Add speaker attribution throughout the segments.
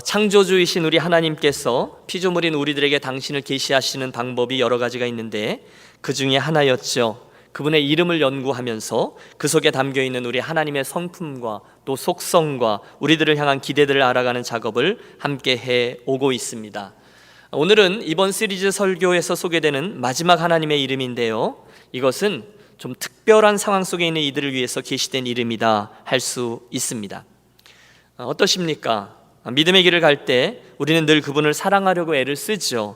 Speaker 1: 창조주이신 우리 하나님께서 피조물인 우리들에게 당신을 계시하시는 방법이 여러 가지가 있는데 그 중에 하나였죠. 그분의 이름을 연구하면서 그 속에 담겨있는 우리 하나님의 성품과 또 속성과 우리들을 향한 기대들을 알아가는 작업을 함께 해오고 있습니다. 오늘은 이번 시리즈 설교에서 소개되는 마지막 하나님의 이름인데요, 이것은 좀 특별한 상황 속에 있는 이들을 위해서 계시된 이름이다 할 수 있습니다. 어떠십니까? 믿음의 길을 갈 때 우리는 늘 그분을 사랑하려고 애를 쓰죠.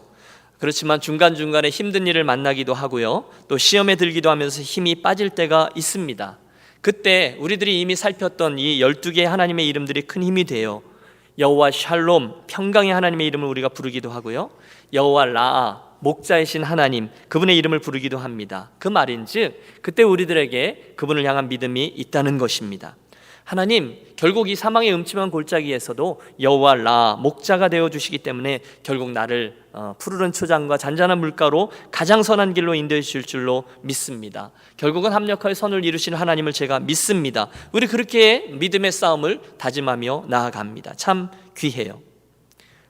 Speaker 1: 그렇지만 중간중간에 힘든 일을 만나기도 하고요, 또 시험에 들기도 하면서 힘이 빠질 때가 있습니다. 그때 우리들이 이미 살폈던 이 12개의 하나님의 이름들이 큰 힘이 돼요. 여호와 샬롬, 평강의 하나님의 이름을 우리가 부르기도 하고요, 여호와 라아, 목자이신 하나님, 그분의 이름을 부르기도 합니다. 그 말인즉 그때 우리들에게 그분을 향한 믿음이 있다는 것입니다. 하나님, 결국 이 사망의 음침한 골짜기에서도 여호와 라, 목자가 되어주시기 때문에 결국 나를 푸르른 초장과 잔잔한 물가로 가장 선한 길로 인도해 주실 줄로 믿습니다. 결국은 합력하여 선을 이루시는 하나님을 제가 믿습니다. 우리 그렇게 믿음의 싸움을 다짐하며 나아갑니다. 참 귀해요.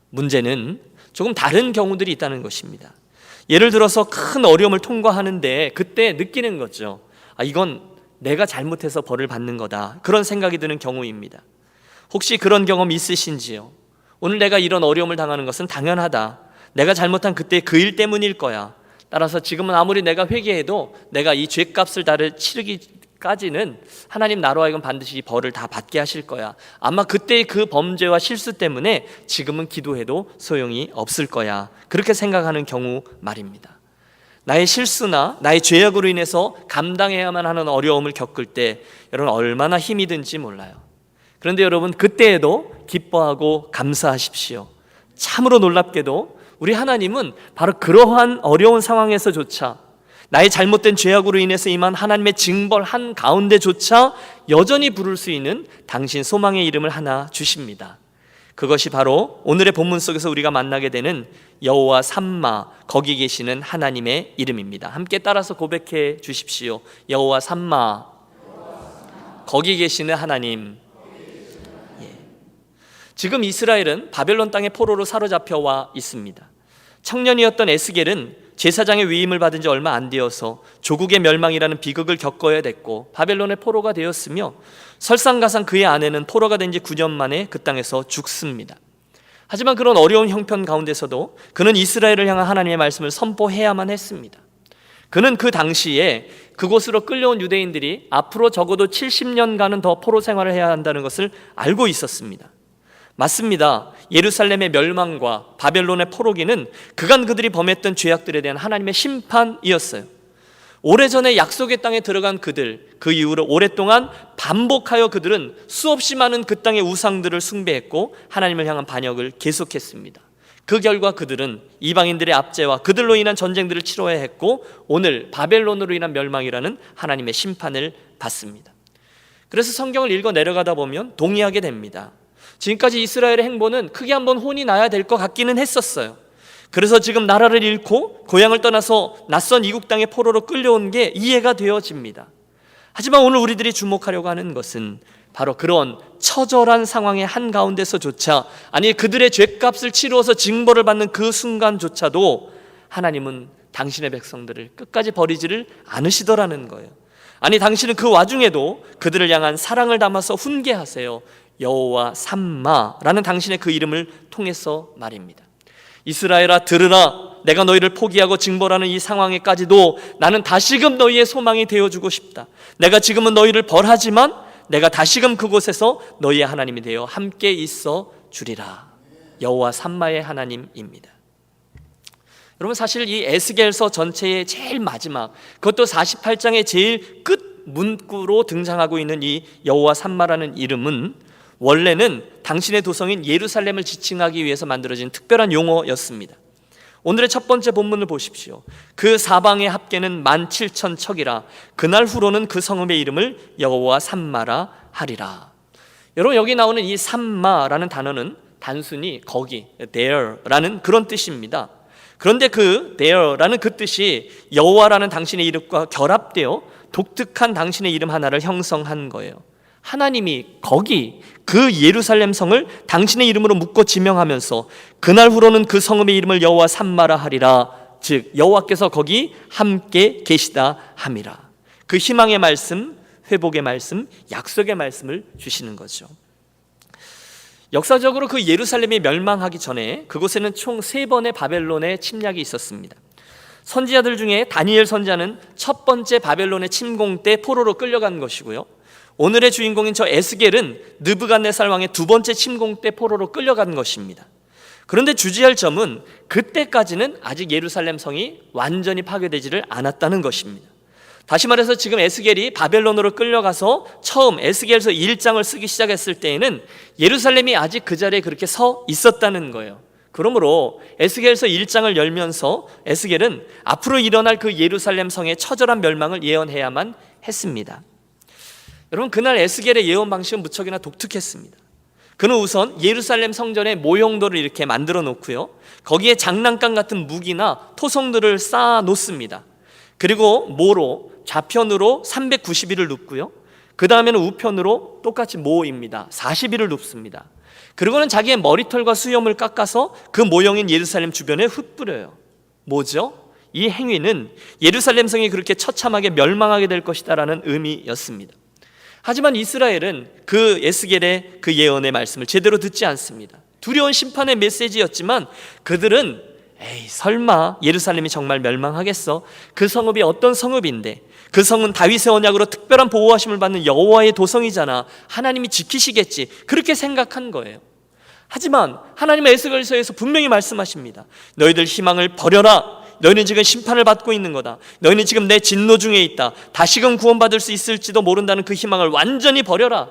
Speaker 1: 문제는 조금 다른 경우들이 있다는 것입니다. 예를 들어서 큰 어려움을 통과하는데 그때 느끼는 거죠. 이건 내가 잘못해서 벌을 받는 거다, 그런 생각이 드는 경우입니다. 혹시 그런 경험 있으신지요? 오늘 내가 이런 어려움을 당하는 것은 당연하다, 내가 잘못한 그때 그 일 때문일 거야, 따라서 지금은 아무리 내가 회개해도 내가 이 죄값을 다 치르기까지는 하나님 나로 하여금 반드시 벌을 다 받게 하실 거야, 아마 그때의 그 범죄와 실수 때문에 지금은 기도해도 소용이 없을 거야, 그렇게 생각하는 경우 말입니다. 나의 실수나 나의 죄악으로 인해서 감당해야만 하는 어려움을 겪을 때 여러분 얼마나 힘이 든지 몰라요. 그런데 여러분, 그때에도 기뻐하고 감사하십시오. 참으로 놀랍게도 우리 하나님은 바로 그러한 어려운 상황에서조차, 나의 잘못된 죄악으로 인해서 임한 하나님의 징벌 한 가운데조차 여전히 부를 수 있는 당신 소망의 이름을 하나 주십니다. 그것이 바로 오늘의 본문 속에서 우리가 만나게 되는 여호와 삼마, 거기 계시는 하나님의 이름입니다. 함께 따라서 고백해 주십시오. 여호와 삼마, 거기 계시는 하나님. 지금 이스라엘은 바벨론 땅의 포로로 사로잡혀 와 있습니다. 청년이었던 에스겔은 제사장의 위임을 받은 지 얼마 안 되어서 조국의 멸망이라는 비극을 겪어야 됐고 바벨론의 포로가 되었으며, 설상가상 그의 아내는 포로가 된 지 9년 만에 그 땅에서 죽습니다. 하지만 그런 어려운 형편 가운데서도 그는 이스라엘을 향한 하나님의 말씀을 선포해야만 했습니다. 그는 그 당시에 그곳으로 끌려온 유대인들이 앞으로 적어도 70년간은 더 포로 생활을 해야 한다는 것을 알고 있었습니다. 맞습니다. 예루살렘의 멸망과 바벨론의 포로기는 그간 그들이 범했던 죄악들에 대한 하나님의 심판이었어요. 오래전에 약속의 땅에 들어간 그들, 그 이후로 오랫동안 반복하여 그들은 수없이 많은 그 땅의 우상들을 숭배했고 하나님을 향한 반역을 계속했습니다. 그 결과 그들은 이방인들의 압제와 그들로 인한 전쟁들을 치러야 했고 오늘 바벨론으로 인한 멸망이라는 하나님의 심판을 받습니다. 그래서 성경을 읽어 내려가다 보면 동의하게 됩니다. 지금까지 이스라엘의 행보는 크게 한번 혼이 나야 될 것 같기는 했었어요. 그래서 지금 나라를 잃고 고향을 떠나서 낯선 이국 땅의 포로로 끌려온 게 이해가 되어집니다. 하지만 오늘 우리들이 주목하려고 하는 것은 바로 그런 처절한 상황의 한가운데서조차, 아니 그들의 죄값을 치루어서 징벌을 받는 그 순간조차도 하나님은 당신의 백성들을 끝까지 버리지를 않으시더라는 거예요. 아니 당신은 그 와중에도 그들을 향한 사랑을 담아서 훈계하세요. 여호와 삼마라는 당신의 그 이름을 통해서 말입니다. 이스라엘아 들으라, 내가 너희를 포기하고 징벌하는 이 상황에까지도 나는 다시금 너희의 소망이 되어주고 싶다. 내가 지금은 너희를 벌하지만 내가 다시금 그곳에서 너희의 하나님이 되어 함께 있어 주리라. 여호와 삼마의 하나님입니다. 여러분, 사실 이 에스겔서 전체의 제일 마지막, 그것도 48장의 제일 끝 문구로 등장하고 있는 이 여호와 삼마라는 이름은 원래는 당신의 도성인 예루살렘을 지칭하기 위해서 만들어진 특별한 용어였습니다. 오늘의 첫 번째 본문을 보십시오. 그 사방의 합계는 17,000척이라 그날 후로는 그 성읍의 이름을 여호와 삼마라 하리라. 여러분, 여기 나오는 이 삼마라는 단어는 단순히 거기, there라는 그런 뜻입니다. 그런데 그 there라는 그 뜻이 여호와라는 당신의 이름과 결합되어 독특한 당신의 이름 하나를 형성한 거예요. 하나님이 거기 그 예루살렘 성을 당신의 이름으로 묶어 지명하면서 그날 후로는 그 성읍의 이름을 여호와 삼마라 하리라. 즉 여호와께서 거기 함께 계시다 함이라. 그 희망의 말씀, 회복의 말씀, 약속의 말씀을 주시는 거죠. 역사적으로 그 예루살렘이 멸망하기 전에 그곳에는 총 3번의 바벨론의 침략이 있었습니다. 선지자들 중에 다니엘 선지자는 첫 번째 바벨론의 침공 때 포로로 끌려간 것이고요, 오늘의 주인공인 저 에스겔은 느부갓네살 왕의 2번째 침공 때 포로로 끌려간 것입니다. 그런데 주지할 점은 그때까지는 아직 예루살렘 성이 완전히 파괴되지를 않았다는 것입니다. 다시 말해서 지금 에스겔이 바벨론으로 끌려가서 처음 에스겔서 1장을 쓰기 시작했을 때에는 예루살렘이 아직 그 자리에 그렇게 서 있었다는 거예요. 그러므로 에스겔서 1장을 열면서 에스겔은 앞으로 일어날 그 예루살렘 성의 처절한 멸망을 예언해야만 했습니다. 여러분, 그날 에스겔의 예언 방식은 무척이나 독특했습니다. 그는 우선 예루살렘 성전의 모형도를 이렇게 만들어 놓고요, 거기에 장난감 같은 무기나 토성들을 쌓아 놓습니다. 그리고 모로 좌편으로 390일을 눕고요, 그 다음에는 우편으로 똑같이 모입니다. 40일을 눕습니다. 그리고는 자기의 머리털과 수염을 깎아서 그 모형인 예루살렘 주변에 흩뿌려요. 뭐죠? 이 행위는 예루살렘 성이 그렇게 처참하게 멸망하게 될 것이다라는 의미였습니다. 하지만 이스라엘은 그 에스겔의 그 예언의 말씀을 제대로 듣지 않습니다. 두려운 심판의 메시지였지만 그들은 설마 예루살렘이 정말 멸망하겠어? 그 성읍이 어떤 성읍인데, 그 성은 다윗의 언약으로 특별한 보호하심을 받는 여호와의 도성이잖아, 하나님이 지키시겠지, 그렇게 생각한 거예요. 하지만 하나님의 에스겔서에서 분명히 말씀하십니다. 너희들 희망을 버려라. 너희는 지금 심판을 받고 있는 거다. 너희는 지금 내 진노 중에 있다. 다시금 구원받을 수 있을지도 모른다는 그 희망을 완전히 버려라.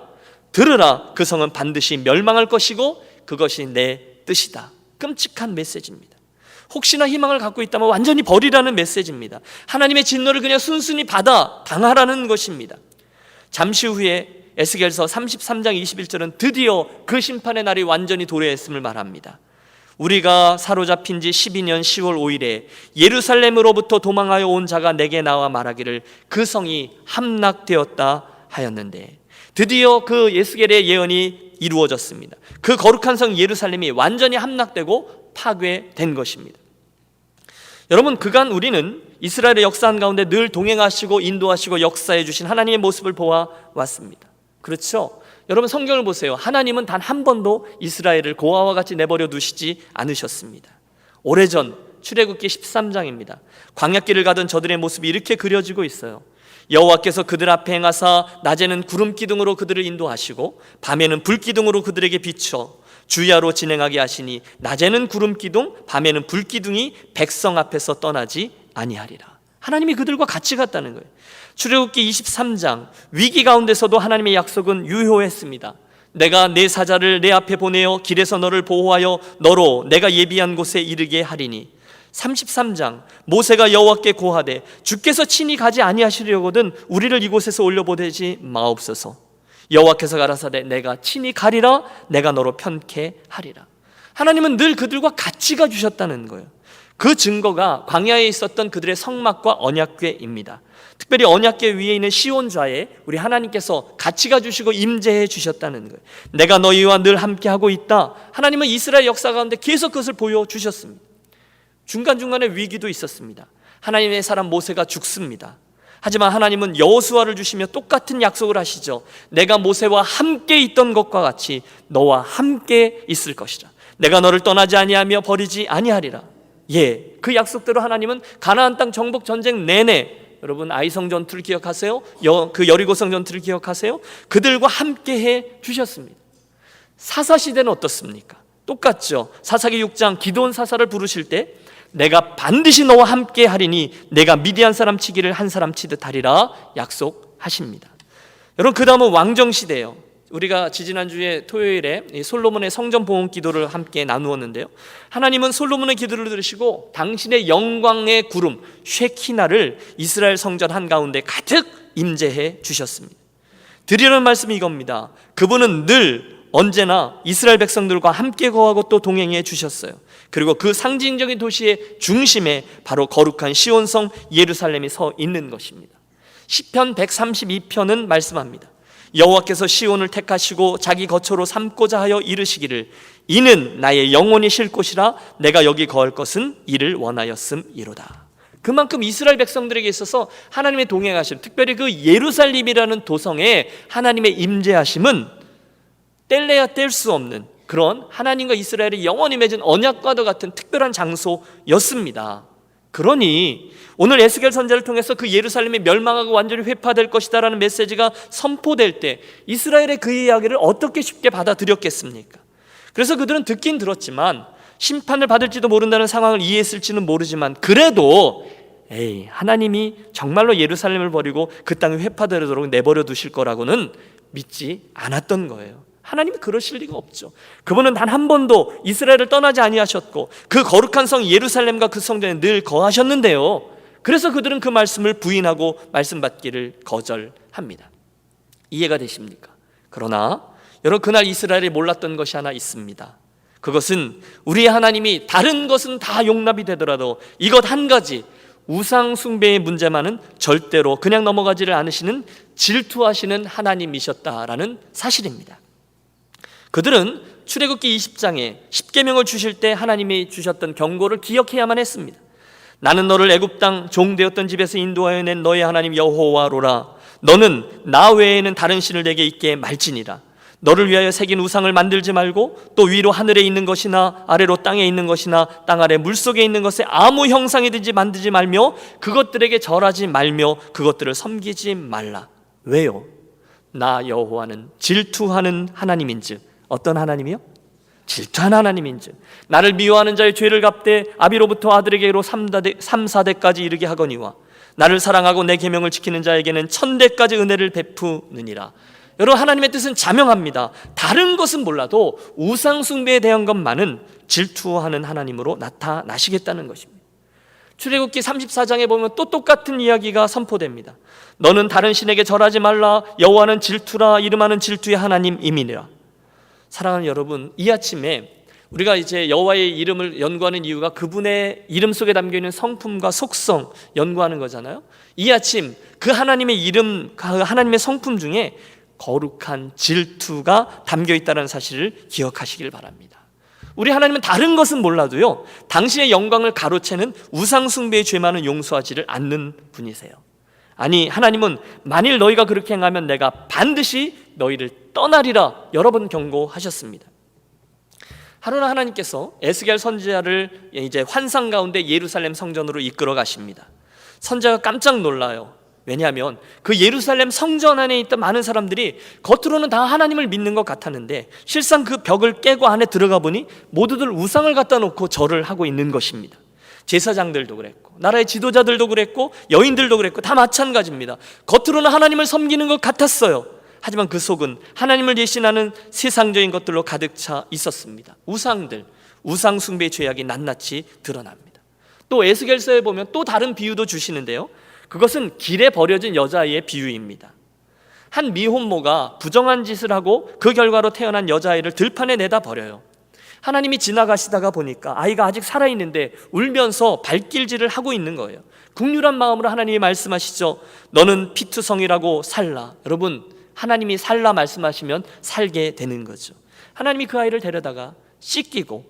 Speaker 1: 들으라. 그 성은 반드시 멸망할 것이고 그것이 내 뜻이다. 끔찍한 메시지입니다. 혹시나 희망을 갖고 있다면 완전히 버리라는 메시지입니다. 하나님의 진노를 그냥 순순히 받아 당하라는 것입니다. 잠시 후에 에스겔서 33장 21절은 드디어 그 심판의 날이 완전히 도래했음을 말합니다. 우리가 사로잡힌 지 12년 10월 5일에 예루살렘으로부터 도망하여 온 자가 내게 나와 말하기를 그 성이 함락되었다 하였는데, 드디어 그 에스겔의 예언이 이루어졌습니다. 그 거룩한 성 예루살렘이 완전히 함락되고 파괴된 것입니다. 여러분, 그간 우리는 이스라엘의 역사한 가운데 늘 동행하시고 인도하시고 역사해 주신 하나님의 모습을 보아왔습니다. 그렇죠? 여러분, 성경을 보세요. 하나님은 단 한 번도 이스라엘을 고아와 같이 내버려 두시지 않으셨습니다. 오래전 출애굽기 13장입니다. 광야길을 가던 저들의 모습이 이렇게 그려지고 있어요. 여호와께서 그들 앞에 행하사 낮에는 구름 기둥으로 그들을 인도하시고 밤에는 불 기둥으로 그들에게 비춰 주야로 진행하게 하시니 낮에는 구름 기둥, 밤에는 불 기둥이 백성 앞에서 떠나지 아니하리라. 하나님이 그들과 같이 갔다는 거예요. 출애굽기 23장, 위기 가운데서도 하나님의 약속은 유효했습니다. 내가 내 사자를 내 앞에 보내어 길에서 너를 보호하여 너로 내가 예비한 곳에 이르게 하리니. 33장, 모세가 여호와께 고하되 주께서 친히 가지 아니하시려거든 우리를 이곳에서 올려보내지 마옵소서. 여호와께서 가라사대 내가 친히 가리라. 내가 너로 편케 하리라. 하나님은 늘 그들과 같이 가주셨다는 거예요. 그 증거가 광야에 있었던 그들의 성막과 언약궤입니다. 특별히 언약궤 위에 있는 시온좌에 우리 하나님께서 같이 가주시고 임재해 주셨다는 거예요. 내가 너희와 늘 함께하고 있다. 하나님은 이스라엘 역사 가운데 계속 그것을 보여주셨습니다. 중간중간에 위기도 있었습니다. 하나님의 사람 모세가 죽습니다. 하지만 하나님은 여호수아를 주시며 똑같은 약속을 하시죠. 내가 모세와 함께 있던 것과 같이 너와 함께 있을 것이라. 내가 너를 떠나지 아니하며 버리지 아니하리라. 예, 그 약속대로 하나님은 가나안 땅 정복 전쟁 내내, 여러분 아이성 전투를 기억하세요? 그 여리고성 전투를 기억하세요? 그들과 함께 해 주셨습니다. 사사시대는 어떻습니까? 똑같죠. 사사기 6장 기드온 사사를 부르실 때 내가 반드시 너와 함께 하리니 내가 미디안 사람 치기를 한 사람 치듯 하리라 약속하십니다. 여러분, 그 다음은 왕정시대예요. 우리가 지지난주에 토요일에 솔로몬의 성전 보온 기도를 함께 나누었는데요, 하나님은 솔로몬의 기도를 들으시고 당신의 영광의 구름 쉐키나를 이스라엘 성전 한가운데 가득 임재해 주셨습니다. 드리는 말씀이 이겁니다. 그분은 늘 언제나 이스라엘 백성들과 함께 거하고 또 동행해 주셨어요. 그리고 그 상징적인 도시의 중심에 바로 거룩한 시온성 예루살렘이 서 있는 것입니다. 시편 132편은 말씀합니다. 여호와께서 시온을 택하시고 자기 거처로 삼고자 하여 이르시기를 이는 나의 영혼이 쉴 곳이라 내가 여기 거할 것은 이를 원하였음이로다. 그만큼 이스라엘 백성들에게 있어서 하나님의 동행하심, 특별히 그 예루살렘이라는 도성에 하나님의 임재하심은 뗄래야 뗄 수 없는 그런 하나님과 이스라엘이 영원히 맺은 언약과도 같은 특별한 장소였습니다. 그러니 오늘 에스겔 선지자를 통해서 그 예루살렘이 멸망하고 완전히 회파될 것이다라는 메시지가 선포될 때 이스라엘의 그 이야기를 어떻게 쉽게 받아들였겠습니까? 그래서 그들은 듣긴 들었지만 심판을 받을지도 모른다는 상황을 이해했을지는 모르지만 그래도 하나님이 정말로 예루살렘을 버리고 그 땅이 회파되도록 내버려 두실 거라고는 믿지 않았던 거예요. 하나님이 그러실 리가 없죠. 그분은 단 한 번도 이스라엘을 떠나지 아니하셨고 그 거룩한 성 예루살렘과 그 성전에 늘 거하셨는데요, 그래서 그들은 그 말씀을 부인하고 말씀 받기를 거절합니다. 이해가 되십니까? 그러나 여러분, 그날 이스라엘이 몰랐던 것이 하나 있습니다. 그것은 우리 하나님이 다른 것은 다 용납이 되더라도 이것 한 가지, 우상 숭배의 문제만은 절대로 그냥 넘어가지를 않으시는 질투하시는 하나님이셨다라는 사실입니다. 그들은 출애굽기 20장에 십계명을 주실 때 하나님이 주셨던 경고를 기억해야만 했습니다. 나는 너를 애굽 땅 종되었던 집에서 인도하여 낸 너의 하나님 여호와로라. 너는 나 외에는 다른 신을 내게 있게 말지니라. 너를 위하여 새긴 우상을 만들지 말고 또 위로 하늘에 있는 것이나 아래로 땅에 있는 것이나 땅 아래 물속에 있는 것에 아무 형상이든지 만들지 말며 그것들에게 절하지 말며 그것들을 섬기지 말라. 왜요? 나 여호와는 질투하는 하나님인즉. 어떤 하나님이요? 질투하는 하나님인즉 나를 미워하는 자의 죄를 갚되 아비로부터 아들에게로 3, 4대까지 이르게 하거니와 나를 사랑하고 내 계명을 지키는 자에게는 1000대까지 은혜를 베푸느니라. 여러분, 하나님의 뜻은 자명합니다. 다른 것은 몰라도 우상 숭배에 대한 것만은 질투하는 하나님으로 나타나시겠다는 것입니다. 출애굽기 34장에 보면 또 똑같은 이야기가 선포됩니다. 너는 다른 신에게 절하지 말라. 여호와는 질투라. 이름하는 질투의 하나님이니라. 사랑하는 여러분, 이 아침에 우리가 이제 여호와의 이름을 연구하는 이유가 그분의 이름 속에 담겨있는 성품과 속성 연구하는 거잖아요. 이 아침 그 하나님의 이름, 그 하나님의 성품 중에 거룩한 질투가 담겨있다는 사실을 기억하시길 바랍니다. 우리 하나님은 다른 것은 몰라도요, 당신의 영광을 가로채는 우상 숭배의 죄만은 용서하지를 않는 분이세요. 아니, 하나님은 만일 너희가 그렇게 행하면 내가 반드시 너희를 떠나리라 여러 번 경고하셨습니다. 하루나 하나님께서 에스겔 선지자를 이제 환상 가운데 예루살렘 성전으로 이끌어 가십니다. 선지자가 깜짝 놀라요. 왜냐하면 그 예루살렘 성전 안에 있던 많은 사람들이 겉으로는 다 하나님을 믿는 것 같았는데 실상 그 벽을 깨고 안에 들어가 보니 모두들 우상을 갖다 놓고 절을 하고 있는 것입니다. 제사장들도 그랬고 나라의 지도자들도 그랬고 여인들도 그랬고 다 마찬가지입니다. 겉으로는 하나님을 섬기는 것 같았어요. 하지만 그 속은 하나님을 예신하는 세상적인 것들로 가득 차 있었습니다. 우상들, 우상 숭배의 죄악이 낱낱이 드러납니다. 또 에스겔서에 보면 또 다른 비유도 주시는데요, 그것은 길에 버려진 여자아이의 비유입니다. 한 미혼모가 부정한 짓을 하고 그 결과로 태어난 여자아이를 들판에 내다 버려요. 하나님이 지나가시다가 보니까 아이가 아직 살아있는데 울면서 발길질을 하고 있는 거예요. 긍휼한 마음으로 하나님이 말씀하시죠. 너는 피투성이라고 살라. 여러분, 하나님이 살라 말씀하시면 살게 되는 거죠. 하나님이 그 아이를 데려다가 씻기고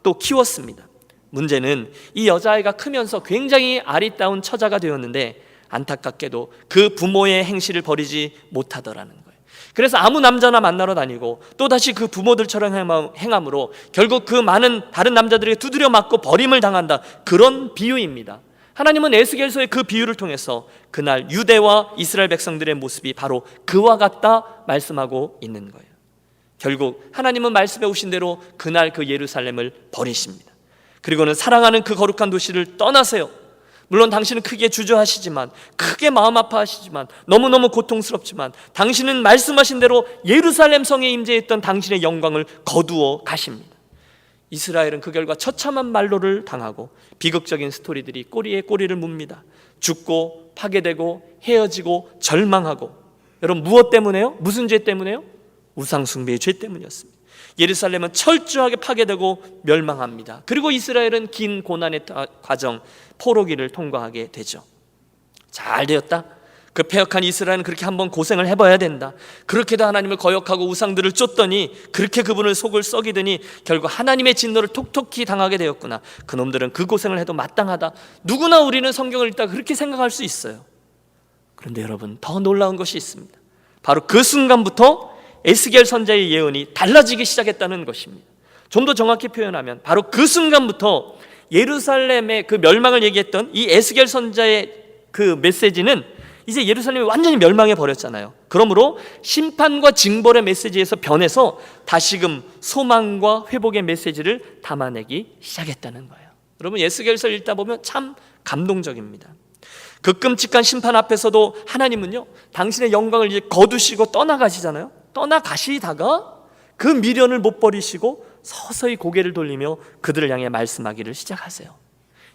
Speaker 1: 또 키웠습니다. 문제는 이 여자아이가 크면서 굉장히 아리따운 처자가 되었는데 안타깝게도 그 부모의 행실을 버리지 못하더라는 거예요. 그래서 아무 남자나 만나러 다니고 또다시 그 부모들처럼 행함으로 결국 그 많은 다른 남자들에게 두드려 맞고 버림을 당한다. 그런 비유입니다. 하나님은 에스겔서의 그 비유를 통해서 그날 유대와 이스라엘 백성들의 모습이 바로 그와 같다 말씀하고 있는 거예요. 결국 하나님은 말씀해 오신 대로 그날 그 예루살렘을 버리십니다. 그리고는 사랑하는 그 거룩한 도시를 떠나세요. 물론 당신은 크게 주저하시지만, 크게 마음 아파하시지만, 너무너무 고통스럽지만 당신은 말씀하신 대로 예루살렘 성에 임재했던 당신의 영광을 거두어 가십니다. 이스라엘은 그 결과 처참한 말로를 당하고 비극적인 스토리들이 꼬리에 꼬리를 묻습니다. 죽고 파괴되고 헤어지고 절망하고. 여러분, 무엇 때문에요? 무슨 죄 때문에요? 우상숭배의 죄 때문이었습니다. 예루살렘은 철저하게 파괴되고 멸망합니다. 그리고 이스라엘은 긴 고난의 과정, 포로기를 통과하게 되죠. 잘 되었다. 그 패역한 이스라엘은 그렇게 한번 고생을 해봐야 된다. 그렇게도 하나님을 거역하고 우상들을 쫓더니 그렇게 그분을 속을 썩이더니 결국 하나님의 진노를 톡톡히 당하게 되었구나. 그놈들은 그 고생을 해도 마땅하다. 누구나 우리는 성경을 읽다가 그렇게 생각할 수 있어요. 그런데 여러분, 더 놀라운 것이 있습니다. 바로 그 순간부터 에스겔 선지자의 예언이 달라지기 시작했다는 것입니다. 좀 더 정확히 표현하면 바로 그 순간부터 예루살렘의 그 멸망을 얘기했던 이 에스겔 선지자의 그 메시지는 이제 예루살렘이 완전히 멸망해 버렸잖아요. 그러므로 심판과 징벌의 메시지에서 변해서 다시금 소망과 회복의 메시지를 담아내기 시작했다는 거예요. 여러분, 에스겔서 읽다 보면 참 감동적입니다. 그 끔찍한 심판 앞에서도 하나님은요, 당신의 영광을 이제 거두시고 떠나가시잖아요. 떠나가시다가 그 미련을 못 버리시고 서서히 고개를 돌리며 그들을 향해 말씀하기를 시작하세요.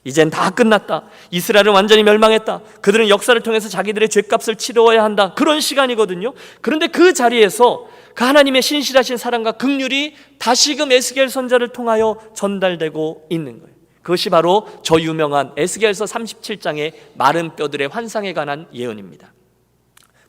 Speaker 1: 이젠 다 끝났다. 이스라엘은 완전히 멸망했다. 그들은 역사를 통해서 자기들의 죄값을 치러야 한다. 그런 시간이거든요. 그런데 그 자리에서 그 하나님의 신실하신 사랑과 긍휼이 다시금 에스겔 선지자를 통하여 전달되고 있는 거예요. 그것이 바로 저 유명한 에스겔서 37장의 마른 뼈들의 환상에 관한 예언입니다.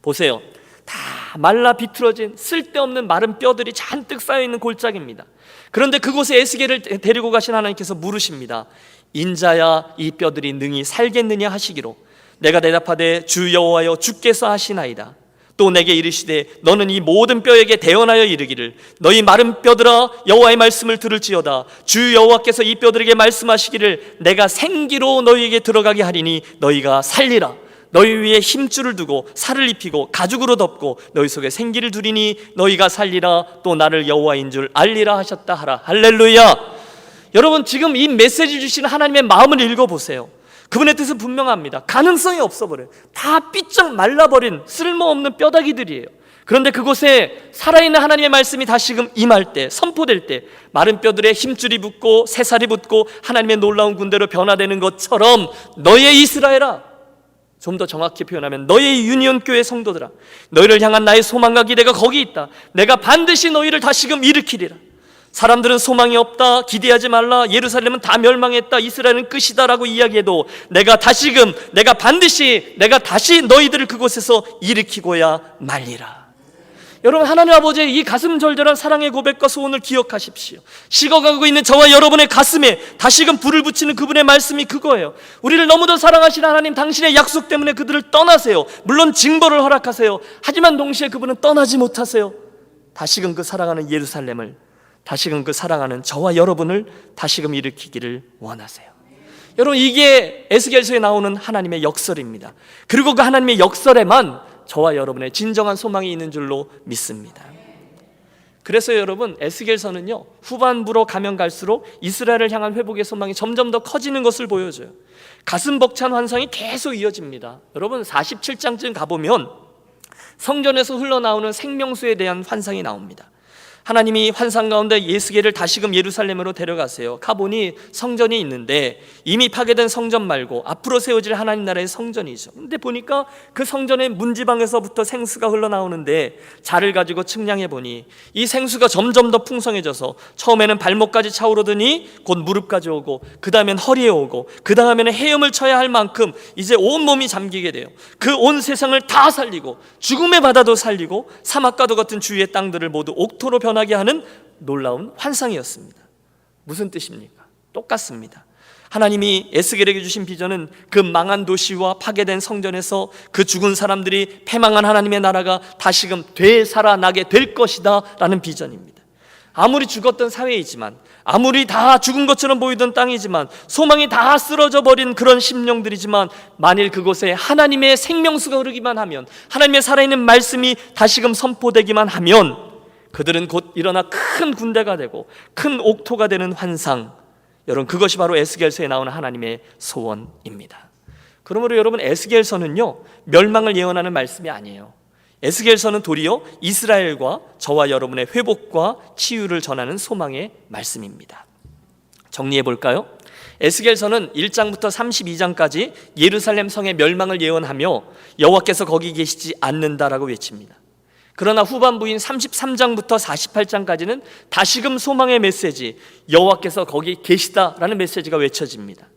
Speaker 1: 보세요. 다 말라 비틀어진 쓸데없는 마른 뼈들이 잔뜩 쌓여있는 골짜기입니다. 그런데 그곳에 에스겔을 데리고 가신 하나님께서 물으십니다. 인자야, 이 뼈들이 능히 살겠느냐 하시기로 내가 대답하되 주 여호와여, 주께서 하시나이다. 또 내게 이르시되 너는 이 모든 뼈에게 대언하여 이르기를 너희 마른 뼈들아, 여호와의 말씀을 들을지어다. 주 여호와께서 이 뼈들에게 말씀하시기를 내가 생기로 너희에게 들어가게 하리니 너희가 살리라. 너희 위에 힘줄을 두고 살을 입히고 가죽으로 덮고 너희 속에 생기를 두리니 너희가 살리라. 또 나를 여호와인 줄 알리라 하셨다 하라. 할렐루야. 여러분, 지금 이 메시지 주시는 하나님의 마음을 읽어보세요. 그분의 뜻은 분명합니다. 가능성이 없어버려요. 다 삐쩍 말라버린 쓸모없는 뼈다귀들이에요. 그런데 그곳에 살아있는 하나님의 말씀이 다시금 임할 때, 선포될 때 마른 뼈들에 힘줄이 붙고 새살이 붙고 하나님의 놀라운 군대로 변화되는 것처럼 너희의 이스라엘아, 좀 더 정확히 표현하면 너희의 유니온 교회 성도들아, 너희를 향한 나의 소망과 기대가 거기 있다. 내가 반드시 너희를 다시금 일으키리라. 사람들은 소망이 없다, 기대하지 말라, 예루살렘은 다 멸망했다, 이스라엘은 끝이다라고 이야기해도 내가 다시 너희들을 그곳에서 일으키고야 말리라. 여러분, 하나님 아버지의 이 가슴 절절한 사랑의 고백과 소원을 기억하십시오. 식어가고 있는 저와 여러분의 가슴에 다시금 불을 붙이는 그분의 말씀이 그거예요. 우리를 너무도 사랑하시는 하나님, 당신의 약속 때문에 그들을 떠나세요. 물론 징벌을 허락하세요. 하지만 동시에 그분은 떠나지 못하세요. 다시금 그 사랑하는 예루살렘을, 다시금 그 사랑하는 저와 여러분을 다시금 일으키기를 원하세요. 여러분, 이게 에스겔서에 나오는 하나님의 역설입니다. 그리고 그 하나님의 역설에만 저와 여러분의 진정한 소망이 있는 줄로 믿습니다. 그래서 여러분, 에스겔서는요, 후반부로 가면 갈수록 이스라엘을 향한 회복의 소망이 점점 더 커지는 것을 보여줘요. 가슴 벅찬 환상이 계속 이어집니다. 여러분, 47장쯤 가보면 성전에서 흘러나오는 생명수에 대한 환상이 나옵니다. 하나님이 환상 가운데 에스겔을 다시금 예루살렘으로 데려가세요. 가보니 성전이 있는데 이미 파괴된 성전 말고 앞으로 세워질 하나님 나라의 성전이죠. 근데 보니까 그 성전의 문지방에서부터 생수가 흘러나오는데 자를 가지고 측량해 보니 이 생수가 점점 더 풍성해져서 처음에는 발목까지 차오르더니 곧 무릎까지 오고 그 다음엔 허리에 오고 그 다음에는 헤엄을 쳐야 할 만큼 이제 온몸이 잠기게 돼요. 그 온 세상을 다 살리고 죽음의 바다도 살리고 사막과도 같은 주위의 땅들을 모두 옥토로 변하게 하는 놀라운 환상이었습니다. 무슨 뜻입니까? 똑같습니다. 하나님이 에스겔에게 주신 비전은 그 망한 도시와 파괴된 성전에서 그 죽은 사람들이 패망한 하나님의 나라가 다시금 되살아나게 될 것이다 라는 비전입니다. 아무리 죽었던 사회이지만, 아무리 다 죽은 것처럼 보이던 땅이지만, 소망이 다 쓰러져 버린 그런 심령들이지만, 만일 그곳에 하나님의 생명수가 흐르기만 하면, 하나님의 살아있는 말씀이 다시금 선포되기만 하면 그들은 곧 일어나 큰 군대가 되고 큰 옥토가 되는 환상, 여러분, 그것이 바로 에스겔서에 나오는 하나님의 소원입니다. 그러므로 여러분, 에스겔서는요, 멸망을 예언하는 말씀이 아니에요. 에스겔서는 도리어 이스라엘과 저와 여러분의 회복과 치유를 전하는 소망의 말씀입니다. 정리해 볼까요? 에스겔서는 1장부터 32장까지 예루살렘 성의 멸망을 예언하며 여호와께서 거기 계시지 않는다라고 외칩니다. 그러나 후반부인 33장부터 48장까지는 다시금 소망의 메시지, 여호와께서 거기 계시다라는 메시지가 외쳐집니다.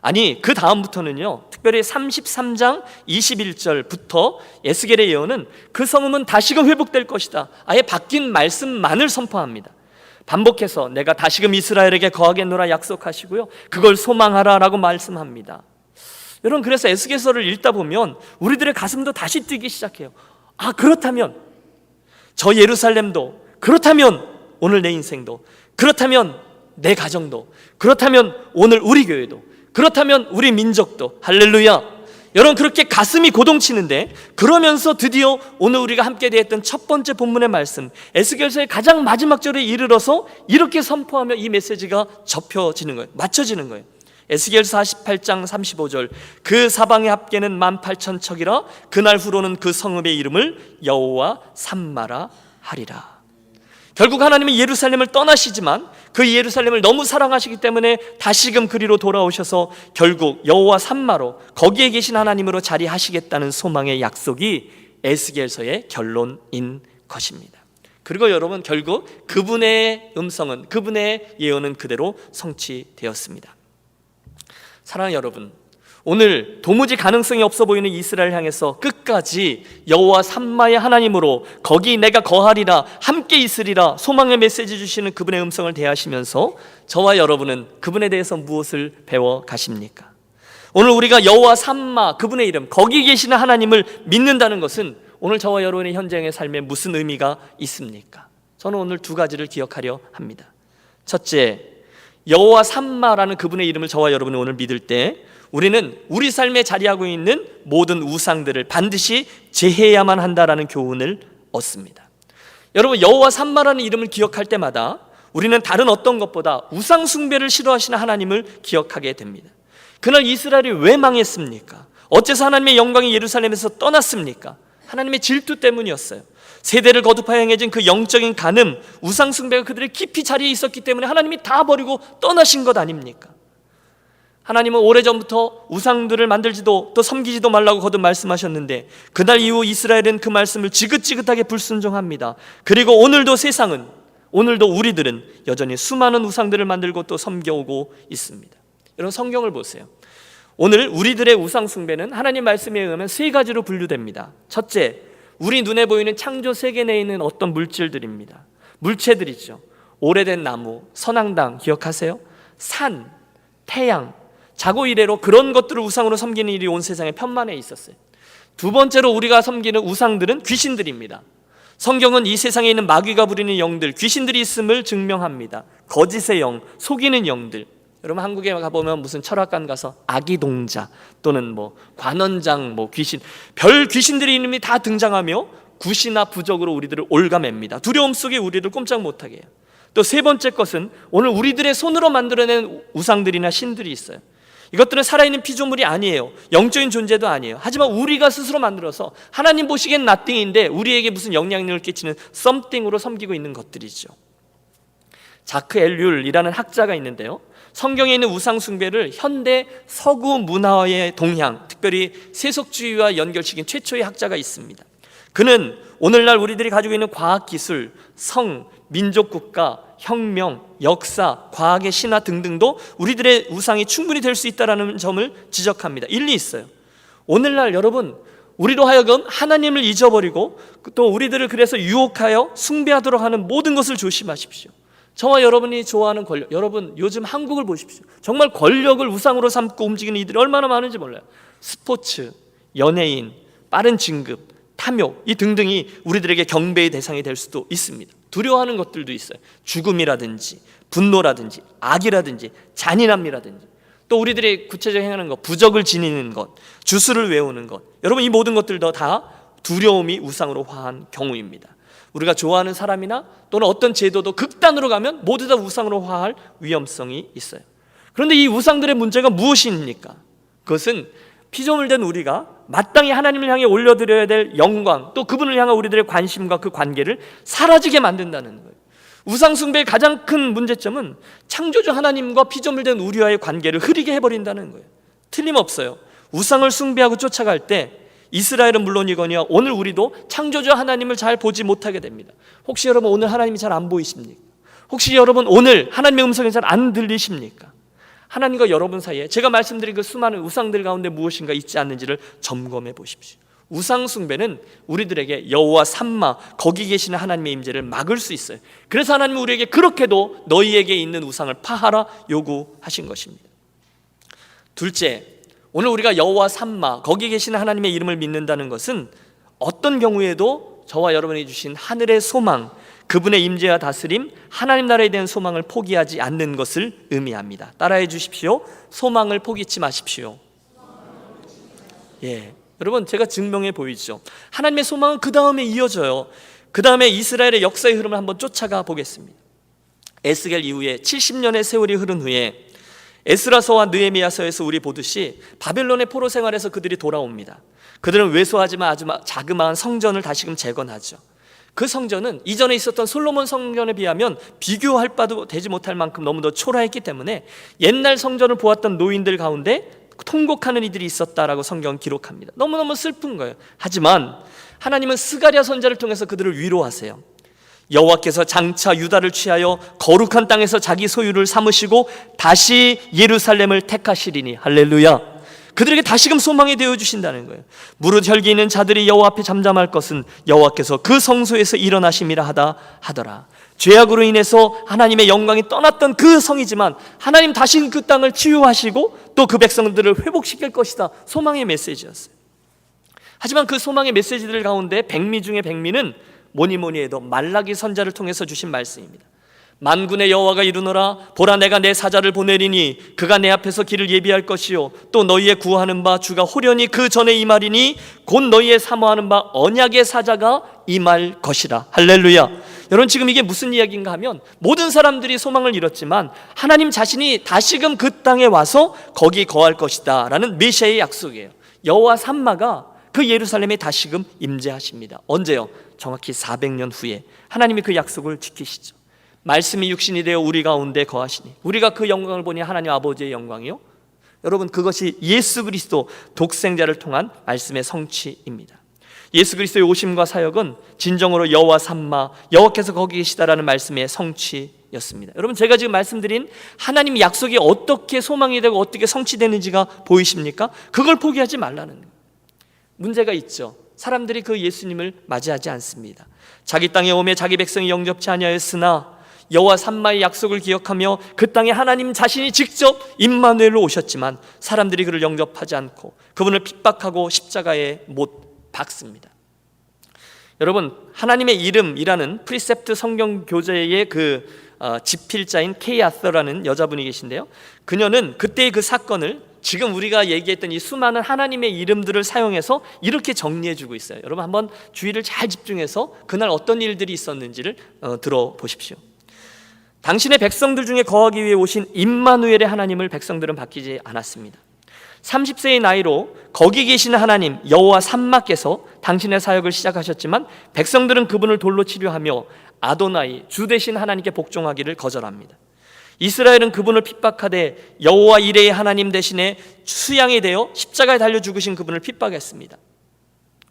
Speaker 1: 아니, 그 다음부터는요, 특별히 33장 21절부터 에스겔의 예언은 그 성읍은 다시금 회복될 것이다, 아예 바뀐 말씀만을 선포합니다. 반복해서 내가 다시금 이스라엘에게 거하겠노라 약속하시고요, 그걸 소망하라 라고 말씀합니다. 여러분, 그래서 에스겔서를 읽다 보면 우리들의 가슴도 다시 뛰기 시작해요. 아, 그렇다면 저 예루살렘도, 그렇다면 오늘 내 인생도, 그렇다면 내 가정도, 그렇다면 오늘 우리 교회도, 그렇다면 우리 민족도, 할렐루야. 여러분, 그렇게 가슴이 고동치는데, 그러면서 드디어 오늘 우리가 함께 대했던 첫 번째 본문의 말씀, 에스겔서의 가장 마지막 절에 이르러서 이렇게 선포하며 이 메시지가 접혀지는 거예요. 맞춰지는 거예요. 에스겔서 48장 35절, 그 사방의 합계는 18,000척이라 그날 후로는 그 성읍의 이름을 여호와 삼마라 하리라. 결국 하나님은 예루살렘을 떠나시지만 그 예루살렘을 너무 사랑하시기 때문에 다시금 그리로 돌아오셔서 결국 여호와 삼마로, 거기에 계신 하나님으로 자리하시겠다는 소망의 약속이 에스겔서의 결론인 것입니다. 그리고 여러분, 결국 그분의 음성은, 그분의 예언은 그대로 성취되었습니다. 사랑하는 여러분, 오늘 도무지 가능성이 없어 보이는 이스라엘 향해서 끝까지 여호와 삼마의 하나님으로 거기 내가 거하리라, 함께 있으리라 소망의 메시지 주시는 그분의 음성을 대하시면서 저와 여러분은 그분에 대해서 무엇을 배워 가십니까? 오늘 우리가 여호와 삼마, 그분의 이름, 거기 계시는 하나님을 믿는다는 것은 오늘 저와 여러분의 현장의 삶에 무슨 의미가 있습니까? 저는 오늘 두 가지를 기억하려 합니다. 첫째, 여호와 삼마라는 그분의 이름을 저와 여러분이 오늘 믿을 때 우리는 우리 삶에 자리하고 있는 모든 우상들을 반드시 제해야만 한다라는 교훈을 얻습니다. 여러분, 여호와 삼마라는 이름을 기억할 때마다 우리는 다른 어떤 것보다 우상 숭배를 싫어하시는 하나님을 기억하게 됩니다. 그날 이스라엘이 왜 망했습니까? 어째서 하나님의 영광이 예루살렘에서 떠났습니까? 하나님의 질투 때문이었어요. 세대를 거듭하여 행해진 그 영적인 간음, 우상 숭배가 그들의 깊이 자리에 있었기 때문에 하나님이 다 버리고 떠나신 것 아닙니까? 하나님은 오래전부터 우상들을 만들지도 또 섬기지도 말라고 거듭 말씀하셨는데 그날 이후 이스라엘은 그 말씀을 지긋지긋하게 불순종합니다. 그리고 오늘도 세상은, 오늘도 우리들은 여전히 수많은 우상들을 만들고 또 섬겨오고 있습니다. 여러분, 성경을 보세요. 오늘 우리들의 우상 숭배는 하나님 말씀에 의하면 세 가지로 분류됩니다. 첫째, 우리 눈에 보이는 창조 세계 내에 있는 어떤 물질들입니다. 물체들이죠. 오래된 나무, 선앙당 기억하세요? 산, 태양, 자고 이래로 그런 것들을 우상으로 섬기는 일이 온 세상에 편만해 있었어요. 두 번째로 우리가 섬기는 우상들은 귀신들입니다. 성경은 이 세상에 있는 마귀가 부리는 영들, 귀신들이 있음을 증명합니다. 거짓의 영, 속이는 영들. 여러분, 한국에 가보면 무슨 철학관 가서 아기동자 또는 관원장, 귀신, 별 귀신들의 이름이 다 등장하며 굿이나 부적으로 우리들을 올가맵니다. 두려움 속에 우리를 꼼짝 못하게 해요. 또 세 번째 것은 오늘 우리들의 손으로 만들어낸 우상들이나 신들이 있어요. 이것들은 살아있는 피조물이 아니에요. 영적인 존재도 아니에요. 하지만 우리가 스스로 만들어서 하나님 보시기엔 nothing인데 우리에게 무슨 영향력을 끼치는 something으로 섬기고 있는 것들이죠. 자크 엘률이라는 학자가 있는데요, 성경에 있는 우상 숭배를 현대 서구 문화의 동향, 특별히 세속주의와 연결시킨 최초의 학자가 있습니다. 그는 오늘날 우리들이 가지고 있는 과학기술, 성, 민족국가, 혁명, 역사, 과학의 신화 등등도 우리들의 우상이 충분히 될 수 있다는 점을 지적합니다. 일리 있어요. 오늘날 여러분, 우리로 하여금 하나님을 잊어버리고 또 우리들을 그래서 유혹하여 숭배하도록 하는 모든 것을 조심하십시오. 저와 여러분이 좋아하는 권력, 여러분 요즘 한국을 보십시오. 정말 권력을 우상으로 삼고 움직이는 이들이 얼마나 많은지 몰라요. 스포츠, 연예인, 빠른 진급, 탐욕, 이 등등이 우리들에게 경배의 대상이 될 수도 있습니다. 두려워하는 것들도 있어요. 죽음이라든지 분노라든지 악이라든지 잔인함이라든지, 또 우리들이 구체적으로 행하는 것, 부적을 지니는 것, 주술을 외우는 것, 여러분 이 모든 것들도 다 두려움이 우상으로 화한 경우입니다. 우리가 좋아하는 사람이나 또는 어떤 제도도 극단으로 가면 모두 다 우상으로 화할 위험성이 있어요. 그런데 이 우상들의 문제가 무엇입니까? 그것은 피조물된 우리가 마땅히 하나님을 향해 올려드려야 될 영광, 또 그분을 향한 우리들의 관심과 그 관계를 사라지게 만든다는 거예요. 우상 숭배의 가장 큰 문제점은 창조주 하나님과 피조물된 우리와의 관계를 흐리게 해버린다는 거예요. 틀림없어요. 우상을 숭배하고 쫓아갈 때 이스라엘은 물론이거니와 오늘 우리도 창조주 하나님을 잘 보지 못하게 됩니다. 혹시 여러분 오늘 하나님이 잘 안 보이십니까? 혹시 여러분 오늘 하나님의 음성이 잘 안 들리십니까? 하나님과 여러분 사이에 제가 말씀드린 그 수많은 우상들 가운데 무엇인가 있지 않는지를 점검해 보십시오. 우상 숭배는 우리들에게 여호와 삼마, 거기 계시는 하나님의 임재를 막을 수 있어요. 그래서 하나님은 우리에게 그렇게도 너희에게 있는 우상을 파하라 요구하신 것입니다. 둘째, 오늘 우리가 여호와 삼마, 거기 계시는 하나님의 이름을 믿는다는 것은 어떤 경우에도 저와 여러분이 주신 하늘의 소망, 그분의 임재와 다스림, 하나님 나라에 대한 소망을 포기하지 않는 것을 의미합니다. 따라해 주십시오. 소망을 포기치 마십시오. 여러분, 제가 증명해 보이죠. 하나님의 소망은 그 다음에 이어져요. 그 다음에 이스라엘의 역사의 흐름을 한번 쫓아가 보겠습니다. 에스겔 이후에 70년의 세월이 흐른 후에 에스라서와 느헤미야서에서 우리 보듯이 바벨론의 포로 생활에서 그들이 돌아옵니다. 그들은 왜소하지만 아주 자그마한 성전을 다시금 재건하죠. 그 성전은 이전에 있었던 솔로몬 성전에 비하면 비교할 바도 되지 못할 만큼 너무 더 초라했기 때문에 옛날 성전을 보았던 노인들 가운데 통곡하는 이들이 있었다라고 성경은 기록합니다. 너무너무 슬픈 거예요. 하지만 하나님은 스가랴 선지자를 통해서 그들을 위로하세요. 여호와께서 장차 유다를 취하여 거룩한 땅에서 자기 소유를 삼으시고 다시 예루살렘을 택하시리니, 할렐루야. 그들에게 다시금 소망이 되어주신다는 거예요. 무릇 혈기 있는 자들이 여호와 앞에 잠잠할 것은 여호와께서 그 성소에서 일어나심이라 하더라. 죄악으로 인해서 하나님의 영광이 떠났던 그 성이지만 하나님 다시 그 땅을 치유하시고 또 그 백성들을 회복시킬 것이다. 소망의 메시지였어요. 하지만 그 소망의 메시지들 가운데 백미 중에 백미는 뭐니 해도 말라기 선지자를 통해서 주신 말씀입니다. 만군의 여호와가 이르노라, 보라 내가 내 사자를 보내리니 그가 내 앞에서 길을 예비할 것이요 또 너희의 구하는 바 주가 호련히 그 전에 임하리니 곧 너희의 사모하는 바 언약의 사자가 임할 것이라. 할렐루야. 여러분, 지금 이게 무슨 이야기인가 하면 모든 사람들이 소망을 잃었지만 하나님 자신이 다시금 그 땅에 와서 거기 거할 것이다 라는 메시아의 약속이에요. 여호와 삼마가 그 예루살렘에 다시금 임재하십니다. 언제요? 정확히 400년 후에 하나님이 그 약속을 지키시죠. 말씀이 육신이 되어 우리 가운데 거하시니 우리가 그 영광을 보니 하나님 아버지의 영광이요. 여러분, 그것이 예수 그리스도 독생자를 통한 말씀의 성취입니다. 예수 그리스도의 오심과 사역은 진정으로 여호와 삼마, 여호와께서 거기 계시다라는 말씀의 성취였습니다. 여러분, 제가 지금 말씀드린 하나님 약속이 어떻게 소망이 되고 어떻게 성취되는지가 보이십니까? 그걸 포기하지 말라는 거예요. 문제가 있죠. 사람들이 그 예수님을 맞이하지 않습니다. 자기 땅에 오매 자기 백성이 영접치 아니하였으나 여호와 삼마의 약속을 기억하며 그 땅에 하나님 자신이 직접 임마누엘로 오셨지만 사람들이 그를 영접하지 않고 그분을 핍박하고 십자가에 못 박습니다. 여러분, 하나님의 이름이라는 프리셉트 성경 교재의 그 집필자인 케이 아서라는 여자분이 계신데요, 그녀는 그때의 그 사건을 지금 우리가 얘기했던 이 수많은 하나님의 이름들을 사용해서 이렇게 정리해주고 있어요. 여러분, 한번 주의를 잘 집중해서 그날 어떤 일들이 있었는지를 들어보십시오. 당신의 백성들 중에 거하기 위해 오신 임마누엘의 하나님을 백성들은 바뀌지 않았습니다. 30세의 나이로 거기 계시는 하나님 여호와 삼마께서 당신의 사역을 시작하셨지만 백성들은 그분을 돌로 치료하며 아도나이, 주 되신 하나님께 복종하기를 거절합니다. 이스라엘은 그분을 핍박하되 여호와 이레의 하나님 대신에 수양이 되어 십자가에 달려 죽으신 그분을 핍박했습니다.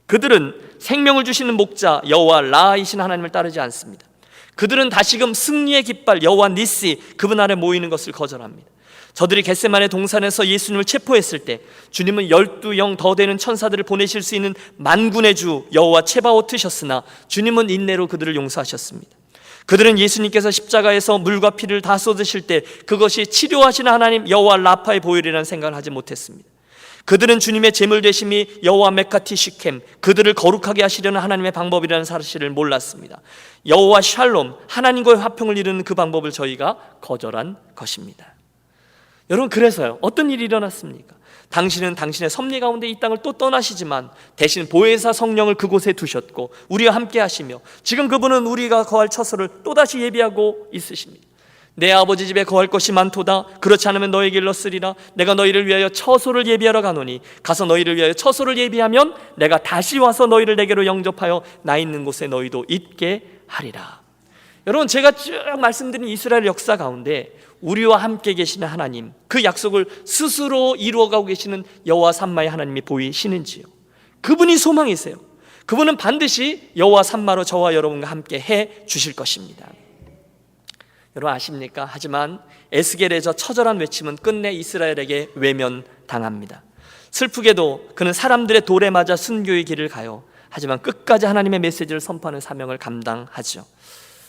Speaker 1: 그들은 생명을 주시는 목자 여호와 라이신 하나님을 따르지 않습니다. 그들은 다시금 승리의 깃발 여호와 니시, 그분 아래 모이는 것을 거절합니다. 저들이 겟세마네 동산에서 예수님을 체포했을 때 주님은 12영 더 되는 천사들을 보내실 수 있는 만군의 주 여호와 체바오트셨으나 주님은 인내로 그들을 용서하셨습니다. 그들은 예수님께서 십자가에서 물과 피를 다 쏟으실 때 그것이 치료하시는 하나님 여호와 라파의 보혈이라는 생각을 하지 못했습니다. 그들은 주님의 제물 되심이 여호와 메카티 시켐, 그들을 거룩하게 하시려는 하나님의 방법이라는 사실을 몰랐습니다. 여호와 샬롬, 하나님과의 화평을 이루는 그 방법을 저희가 거절한 것입니다. 여러분, 그래서요, 어떤 일이 일어났습니까? 당신은 당신의 섭리 가운데 이 땅을 또 떠나시지만 대신 보혜사 성령을 그곳에 두셨고 우리와 함께 하시며 지금 그분은 우리가 거할 처소를 또다시 예비하고 있으십니다. 내 아버지 집에 거할 것이 많도다. 그렇지 않으면 너에게 일렀으리라. 내가 너희를 위하여 처소를 예비하러 가노니 가서 너희를 위하여 처소를 예비하면 내가 다시 와서 너희를 내게로 영접하여 나 있는 곳에 너희도 있게 하리라. 여러분, 제가 쭉 말씀드린 이스라엘 역사 가운데 우리와 함께 계시는 하나님, 그 약속을 스스로 이루어가고 계시는 여호와 삼마의 하나님이 보이시는지요? 그분이 소망이세요. 그분은 반드시 여호와 삼마로 저와 여러분과 함께 해 주실 것입니다. 여러분 아십니까? 하지만 에스겔의 저 처절한 외침은 끝내 이스라엘에게 외면당합니다. 슬프게도 그는 사람들의 돌에 맞아 순교의 길을 가요. 하지만 끝까지 하나님의 메시지를 선포하는 사명을 감당하죠.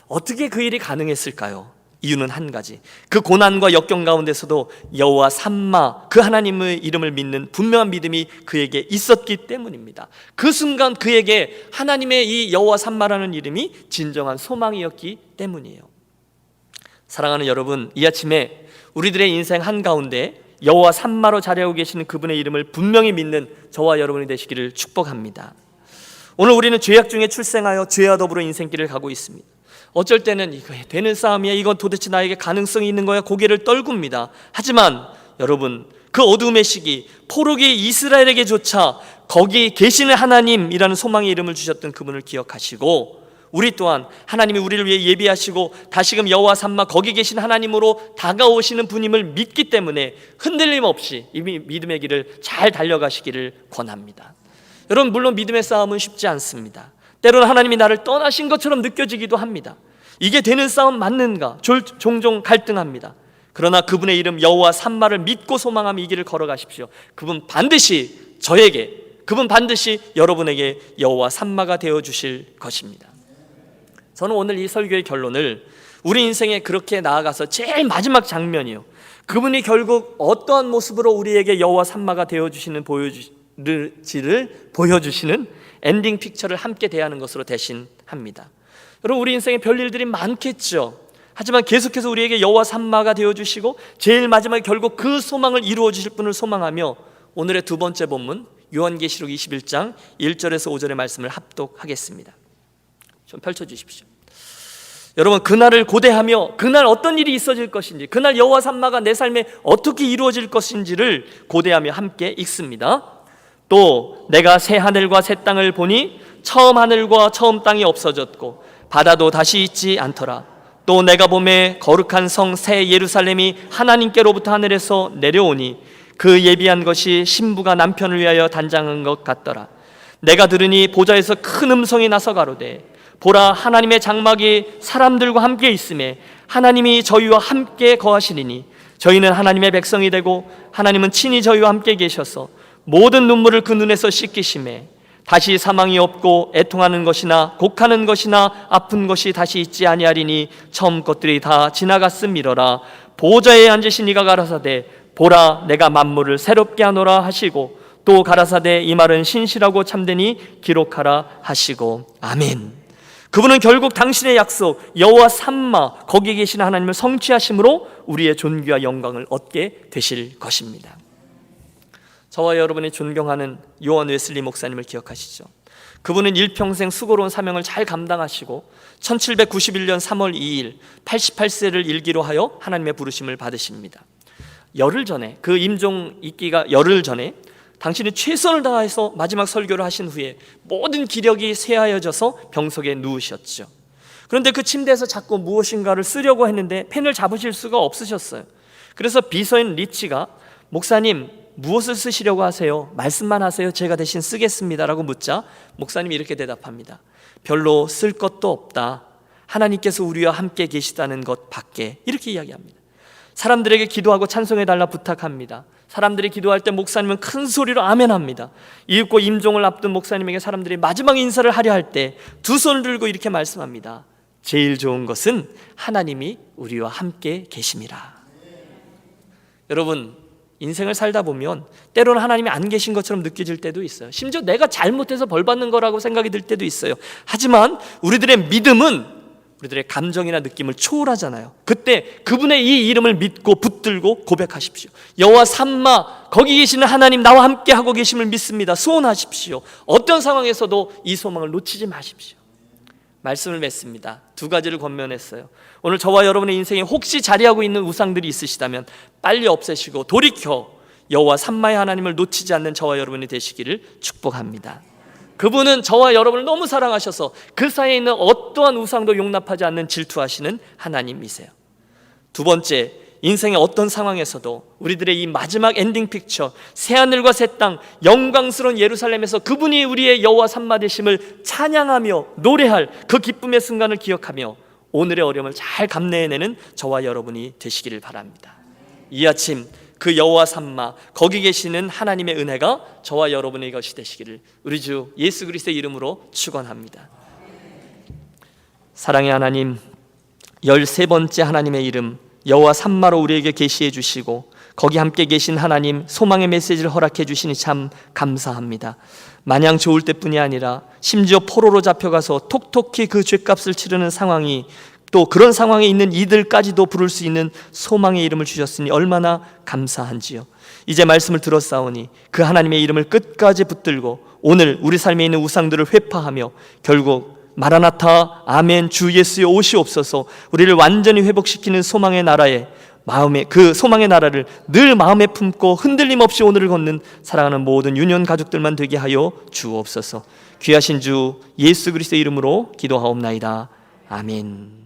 Speaker 1: 어떻게 그 일이 가능했을까요? 이유는 한 가지, 그 고난과 역경 가운데서도 여호와 삼마, 그 하나님의 이름을 믿는 분명한 믿음이 그에게 있었기 때문입니다. 그 순간 그에게 하나님의 이 여호와 삼마라는 이름이 진정한 소망이었기 때문이에요. 사랑하는 여러분, 이 아침에 우리들의 인생 한가운데 여호와 삼마로 자리하고 계시는 그분의 이름을 분명히 믿는 저와 여러분이 되시기를 축복합니다. 오늘 우리는 죄악 중에 출생하여 죄와 더불어 인생길을 가고 있습니다. 어쩔 때는 이거 되는 싸움이야, 이건 도대체 나에게 가능성이 있는 거야, 고개를 떨굽니다. 하지만 여러분, 그 어두움의 시기, 포로기 이스라엘에게조차 거기 계시는 하나님이라는 소망의 이름을 주셨던 그분을 기억하시고, 우리 또한 하나님이 우리를 위해 예비하시고 다시금 여호와 삼마 거기 계신 하나님으로 다가오시는 분임을 믿기 때문에 흔들림 없이 이 믿음의 길을 잘 달려가시기를 권합니다. 여러분, 물론 믿음의 싸움은 쉽지 않습니다. 때로는 하나님이 나를 떠나신 것처럼 느껴지기도 합니다. 이게 되는 싸움 맞는가? 종종 갈등합니다. 그러나 그분의 이름 여호와 삼마를 믿고 소망하며 이 길을 걸어가십시오. 그분 반드시 그분 반드시 여러분에게 여호와 삼마가 되어주실 것입니다. 저는 오늘 이 설교의 결론을 우리 인생에 그렇게 나아가서 제일 마지막 장면이요, 그분이 결국 어떠한 모습으로 우리에게 여호와 삼마가 되어주시는 보여주시는 엔딩 픽처를 함께 대하는 것으로 대신합니다. 여러분, 우리 인생에 별일들이 많겠죠. 하지만 계속해서 우리에게 여호와 삼마가 되어주시고 제일 마지막에 결국 그 소망을 이루어 주실 분을 소망하며 오늘의 두 번째 본문 요한계시록 21장 1절에서 5절의 말씀을 합독하겠습니다. 좀 펼쳐주십시오. 여러분, 그날을 고대하며 그날 어떤 일이 있어질 것인지, 그날 여호와 삼마가 내 삶에 어떻게 이루어질 것인지를 고대하며 함께 읽습니다. 또 내가 새 하늘과 새 땅을 보니 처음 하늘과 처음 땅이 없어졌고 바다도 다시 있지 않더라. 또 내가 보매 거룩한 성 새 예루살렘이 하나님께로부터 하늘에서 내려오니 그 예비한 것이 신부가 남편을 위하여 단장한 것 같더라. 내가 들으니 보좌에서 큰 음성이 나서 가로되 보라, 하나님의 장막이 사람들과 함께 있음에 하나님이 저희와 함께 거하시리니 저희는 하나님의 백성이 되고 하나님은 친히 저희와 함께 계셔서 모든 눈물을 그 눈에서 씻기심에 다시 사망이 없고 애통하는 것이나 곡하는 것이나 아픈 것이 다시 있지 아니하리니 처음 것들이 다 지나갔음이러라. 보좌에 앉으신 이가 가라사대 보라, 내가 만물을 새롭게 하노라 하시고 또 가라사대 이 말은 신실하고 참되니 기록하라 하시고. 아멘. 그분은 결국 당신의 약속 여호와 삼마 거기 계시는 하나님을 성취하심으로 우리의 존귀와 영광을 얻게 되실 것입니다. 저와 여러분이 존경하는 요한 웨슬리 목사님을 기억하시죠? 그분은 일평생 수고로운 사명을 잘 감당하시고 1791년 3월 2일 88세를 일기로 하여 하나님의 부르심을 받으십니다. 열흘 전에, 그 임종 있기가 열흘 전에 당신이 최선을 다해서 마지막 설교를 하신 후에 모든 기력이 쇠하여져서 병석에 누우셨죠. 그런데 그 침대에서 자꾸 무엇인가를 쓰려고 했는데 펜을 잡으실 수가 없으셨어요. 그래서 비서인 리치가 목사님 무엇을 쓰시려고 하세요? 말씀만 하세요. 제가 대신 쓰겠습니다 라고 묻자 목사님이 이렇게 대답합니다. 별로 쓸 것도 없다. 하나님께서 우리와 함께 계시다는 것 밖에. 이렇게 이야기합니다. 사람들에게 기도하고 찬송해달라 부탁합니다. 사람들이 기도할 때 목사님은 큰 소리로 아멘합니다. 이윽고 임종을 앞둔 목사님에게 사람들이 마지막 인사를 하려 할 때 두 손을 들고 이렇게 말씀합니다. 제일 좋은 것은 하나님이 우리와 함께 계심이라. 여러분, 인생을 살다 보면 때로는 하나님이 안 계신 것처럼 느껴질 때도 있어요. 심지어 내가 잘못해서 벌 받는 거라고 생각이 들 때도 있어요. 하지만 우리들의 믿음은 우리들의 감정이나 느낌을 초월하잖아요. 그때 그분의 이 이름을 믿고 붙들고 고백하십시오. 여호와 삼마 거기 계시는 하나님 나와 함께 하고 계심을 믿습니다. 소원하십시오. 어떤 상황에서도 이 소망을 놓치지 마십시오. 말씀을 맺습니다. 두 가지를 권면했어요. 오늘 저와 여러분의 인생에 혹시 자리하고 있는 우상들이 있으시다면 빨리 없애시고 돌이켜 여호와 삼마의 하나님을 놓치지 않는 저와 여러분이 되시기를 축복합니다. 그분은 저와 여러분을 너무 사랑하셔서 그 사이에 있는 어떠한 우상도 용납하지 않는 질투하시는 하나님이세요. 두 번째, 인생의 어떤 상황에서도 우리들의 이 마지막 엔딩 픽처 새하늘과 새 땅 영광스러운 예루살렘에서 그분이 우리의 여호와 삼마 되심을 찬양하며 노래할 그 기쁨의 순간을 기억하며 오늘의 어려움을 잘 감내해내는 저와 여러분이 되시기를 바랍니다. 이 아침 그 여호와 삼마 거기 계시는 하나님의 은혜가 저와 여러분의 것이 되시기를 우리 주 예수 그리스도의 이름으로 축원합니다. 사랑의 하나님, 13번째 하나님의 이름 여호와 삼마로 우리에게 계시해 주시고 거기 함께 계신 하나님 소망의 메시지를 허락해 주시니 참 감사합니다. 마냥 좋을 때뿐이 아니라 심지어 포로로 잡혀가서 톡톡히 그 죗값을 치르는 상황이, 또 그런 상황에 있는 이들까지도 부를 수 있는 소망의 이름을 주셨으니 얼마나 감사한지요. 이제 말씀을 들었사오니 그 하나님의 이름을 끝까지 붙들고 오늘 우리 삶에 있는 우상들을 회파하며 결국 마라나타 아멘 주 예수여 오시옵소서 우리를 완전히 회복시키는 소망의 나라에 그 소망의 나라를 늘 마음에 품고 흔들림 없이 오늘을 걷는 사랑하는 모든 유년 가족들만 되게 하여 주옵소서. 귀하신 주 예수 그리스도의 이름으로 기도하옵나이다. 아멘.